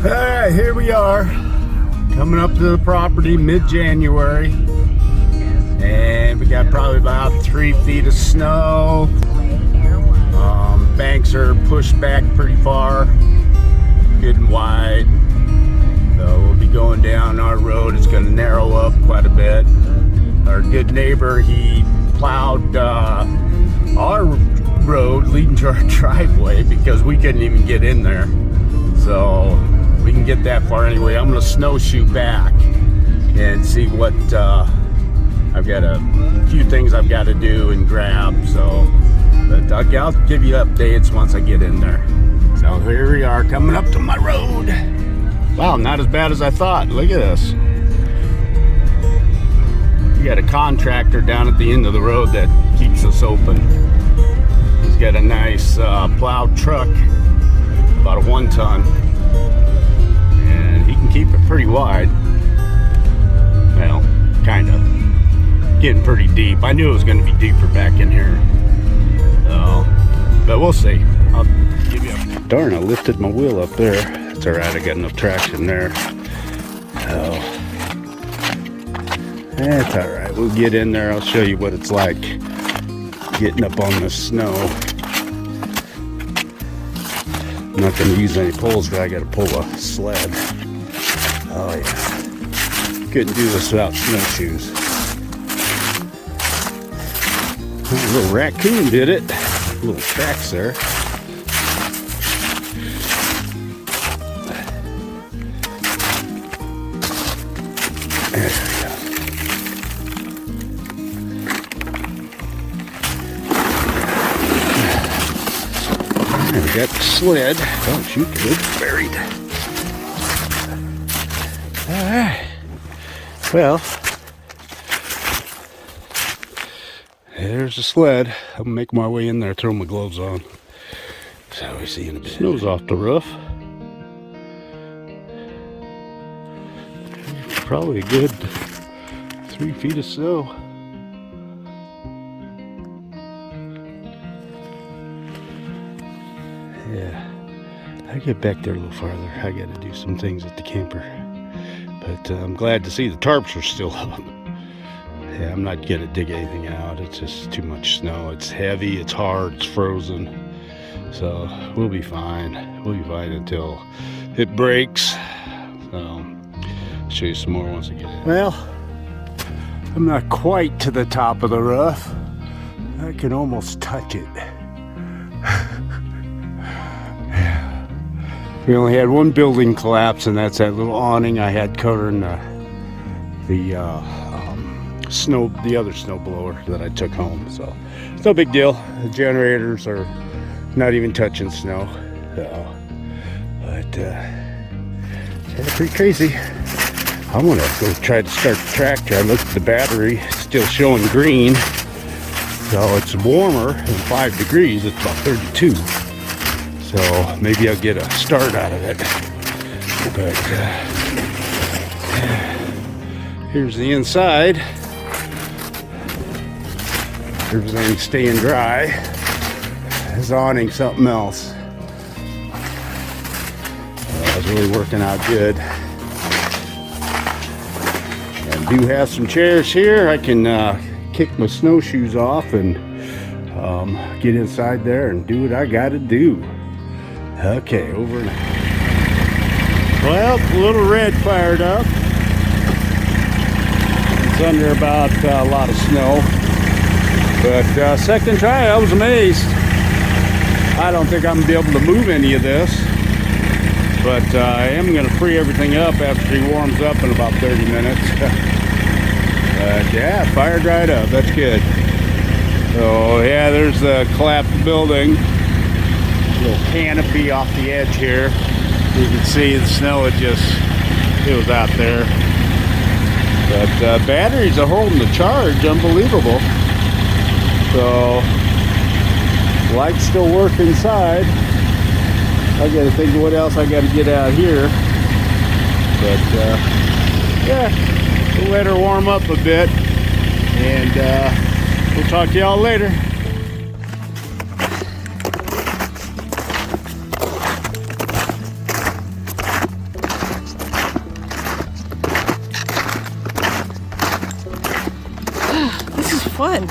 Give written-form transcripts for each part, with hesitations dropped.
Alright, here we are, coming up to the property mid-January, and we got probably about 3 feet of snow. Banks are pushed back pretty far, good and wide, so we'll be going down our road. It's going to narrow up quite a bit. Our good neighbor, he plowed our road leading to our driveway because we couldn't even get in there, so we can get that far anyway. I'm going to snowshoe back and see what I've got a few things I've got to do and grab, so but I'll give you updates once I get in there. So here we are coming up to my road. Wow, not as bad as I thought. Look at this. We got a contractor down at the end of the road that keeps us open. He's got a nice plowed truck, about a 1 ton. He can keep it pretty wide. Well, kind of. Getting pretty deep. I knew it was going to be deeper back in here. So, but we'll see. I'll give you a... Darn, I lifted my wheel up there. It's alright, I got enough traction there. So, that's alright. We'll get in there. I'll show you what it's like getting up on the snow. I'm not going to use any poles, but I got to pull a sled. Oh yeah, couldn't do this without snowshoes. A little raccoon did it. Little tracks there. There we go. There we got the sled. Oh shoot, it's buried. Alright, well, there's the sled. I'll make my way in there, throw my gloves on. So we see in a bit. Snow's off the roof. Probably a good 3 feet of snow. Yeah, I get back there a little farther. I got to do some things at the camper. But I'm glad to see the tarps are still up. Yeah, I'm not gonna dig anything out. It's just too much snow. It's heavy, it's hard, it's frozen. So we'll be fine. We'll be fine until it breaks. So I'll show you some more once I get in. Well, I'm not quite to the top of the roof. I can almost touch it. We only had one building collapse, and that's that little awning I had covering the other snow blower that I took home. So it's no big deal. The generators are not even touching snow. So, but it's pretty crazy. I'm gonna go try to start the tractor. I looked at the battery, it's still showing green. So it's warmer than 5 degrees. It's about 32. So maybe I'll get a start out of it. But here's the inside. Everything's staying dry. This awning something else. It's really working out good. I do have some chairs here. I can kick my snowshoes off and get inside there and do what I gotta do. Okay, over and out. Well, a little red fired up. It's under about a lot of snow. But second try, I was amazed. I don't think I'm going to be able to move any of this. But I am going to free everything up after he warms up in about 30 minutes. But yeah, fired right up. That's good. So yeah, there's the collapsed building. Little canopy off the edge here. You can see the snow, it was out there. But batteries are holding the charge, unbelievable. So lights still work inside. I gotta think of what else I gotta get out here. But yeah, we'll let her warm up a bit, and we'll talk to y'all later. fun.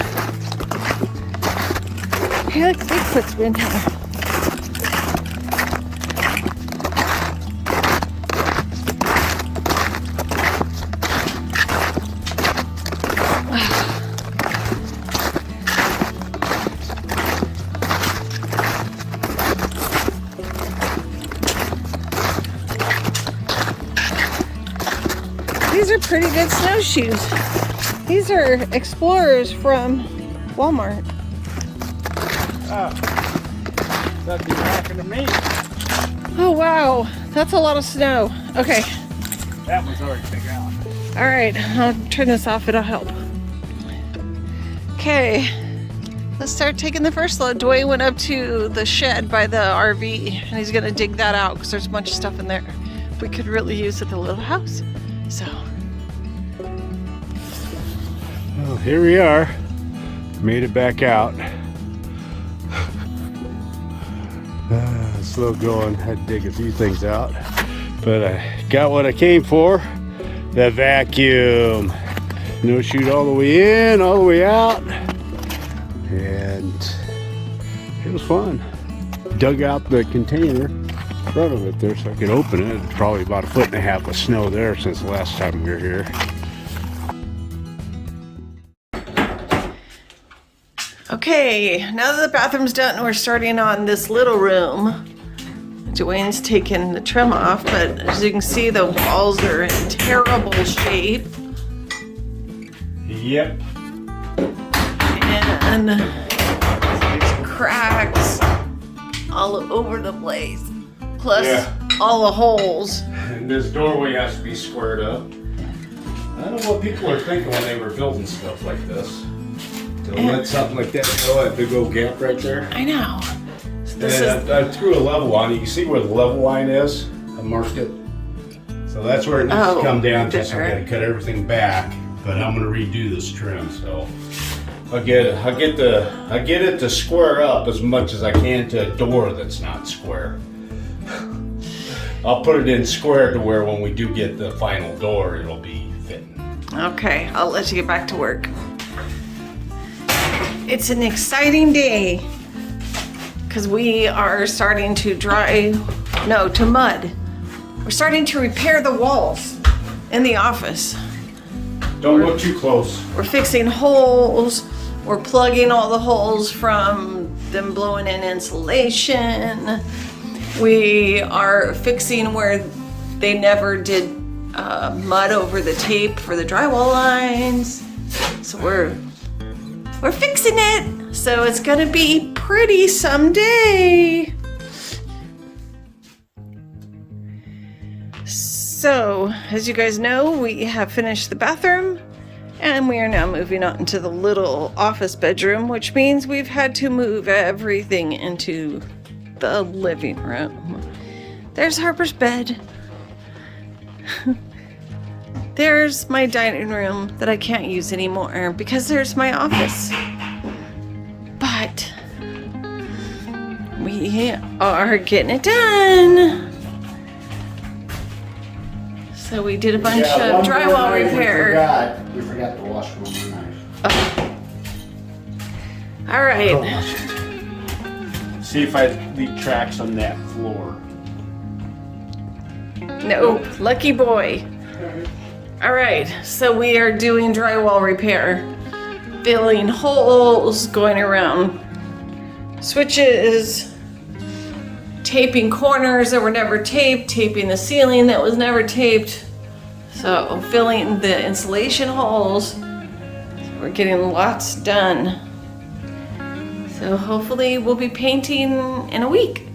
Hey, look, Bigfoot's been here. These are pretty good snowshoes. These are Explorers from Walmart. Oh, that'd be happening to me. Oh wow, that's a lot of snow. Okay, That one's already big out. all right, I'll turn this off, it'll help. Okay, let's start taking the first load. Duane went up to the shed by the RV and he's gonna dig that out because there's a bunch of stuff in there we could really use at the little house. So. Well, here we are. Made it back out. Slow going. Had to dig a few things out, but I got what I came for. The vacuum. No shoot all the way in, all the way out, and it was fun. Dug out the container in front of it there so I could open it. It's probably about 1.5 feet of snow there since the last time we were here. Okay, now that the bathroom's done, we're starting on this little room. Duane's taken the trim off, but as you can see, the walls are in terrible shape. Yep. And there's cracks all over the place. Plus all the holes. And this doorway has to be squared up. I don't know what people are thinking when they were building stuff like this. To let something like that go, that big old gap right there. I know. So this And I threw a level on it. You can see where the level line is. I marked it. So that's where it needs to come down to. So I got to cut everything back. But I'm going to redo this trim. So I'll get it to square up as much as I can to a door that's not square. I'll put it in square to where when we do get the final door, it'll be fitting. Okay, I'll let you get back to work. It's an exciting day because we are starting to to mud. We're starting to repair the walls in the office. Don't look too close. We're fixing holes. We're plugging all the holes from them blowing in insulation. We are fixing where they never did mud over the tape for the drywall lines. So we're fixing it. So it's gonna be pretty someday. So, as you guys know, we have finished the bathroom and we are now moving on into the little office bedroom, which means we've had to move everything into the living room. There's Harper's bed. There's my dining room that I can't use anymore because there's my office. But we are getting it done. So we did a bunch of drywall repair. We forgot to wash one more night. All right. See if I leave tracks on that floor. No, lucky boy. All right, so we are doing drywall repair. Filling holes, going around switches, taping corners that were never taped, taping the ceiling that was never taped. So filling the insulation holes. We're getting lots done. So hopefully we'll be painting in a week.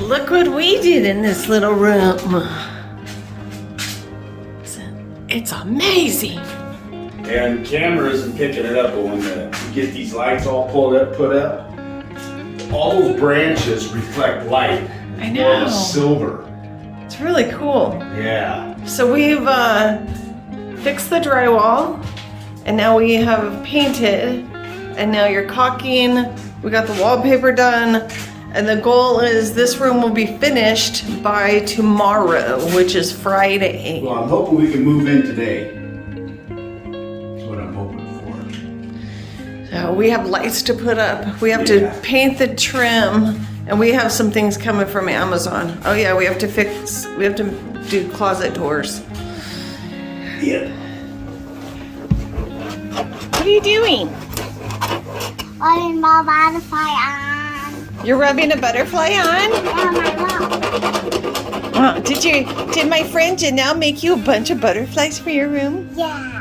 Look what we did in this little room. It's amazing. And camera isn't picking it up, but when you get these lights all put up, all those branches reflect light. I know. It's silver. It's really cool. Yeah. So we've fixed the drywall, and now we have painted, and now you're caulking. We got the wallpaper done, and the goal is this room will be finished by tomorrow, which is Friday. Well, I'm hoping we can move in today. That's what I'm hoping for. We have lights to put up. We have to paint the trim, and we have some things coming from Amazon. Oh yeah, we have to do closet doors. Yeah. What are you doing? Putting my butterfly on. You're rubbing a butterfly on? Yeah, my mom. Did my friend Janelle make you a bunch of butterflies for your room? Yeah.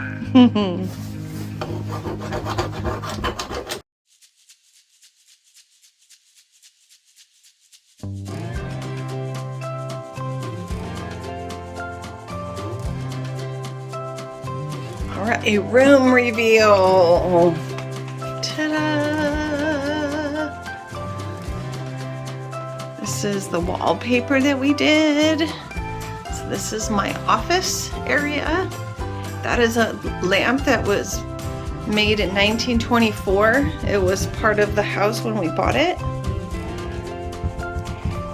All right, a room reveal. Ta-da! This is the wallpaper that we did. So this is my office area. That is a lamp that was made in 1924. It was part of the house when we bought it.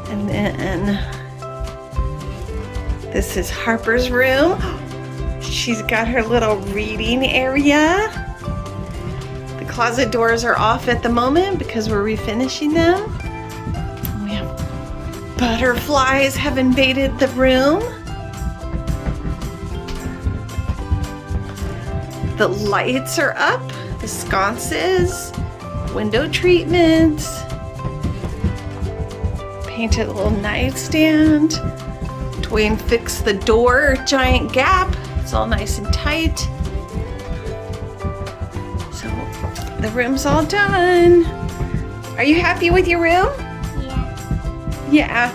And then this is Harper's room. She's got her little reading area. The closet doors are off at the moment because we're refinishing them. We have butterflies have invaded the room. The lights are up, the sconces, window treatments, painted a little nightstand. Duane fixed the door giant gap. It's all nice and tight. So the room's all done. Are you happy with your room? Yeah. Yeah.